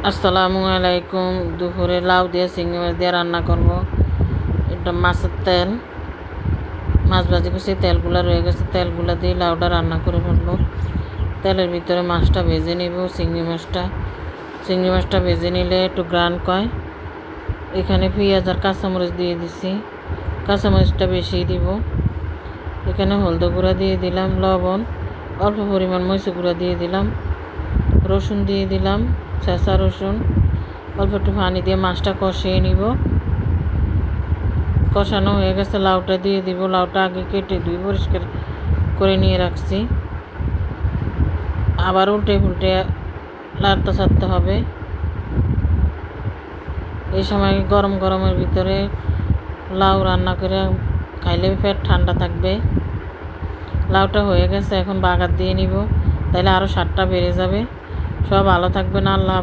আসসালামু আলাইকুম। দুপুরে লাউ দিয়ে চিংড়ি মাছ দিয়ে রান্না করব। এটা মাছের তেল, মাছ ভাজি করছি, তেলগুলো রয়ে গেছে, তেলগুলো দিয়ে লাউটা রান্না করে ফেলবো। তেলের ভিতরে মাছটা ভেজে নিব, চিংড়ি মাছটা ভেজে নিলে একটু গ্রান কয়। এখানে পেঁয়াজ আর কাঁচামরিচ দিয়ে দিছি, কাঁচামরিচটা বেশি দিব। এখানে হলদে গুঁড়া দিয়ে দিলাম, লবণ, অল্প পরিমাণ মরিচ গুঁড়া দিয়ে দিলাম, রসুন দিয়ে দিলাম, চেঁচা রসুন, অল্প একটু পানি দিয়ে মাছটা কষিয়ে নিব। কষানো হয়ে গেছে, লাউটা দিয়ে দিব। লাউটা আগে কেটে ধুয়ে পরিষ্কার করে নিয়ে রাখছি। আবার উল্টে লাড়তে ছাড়তে হবে। এই সময় গরমের ভিতরে লাউ রান্না করে খাইলে পেট ঠান্ডা থাকবে। লাউটা হয়ে গেছে, এখন বাগার দিয়ে নিব, তাহলে আরও স্বাদটা বেড়ে যাবে। সব ভালো থাকবেন। আল্লাহ।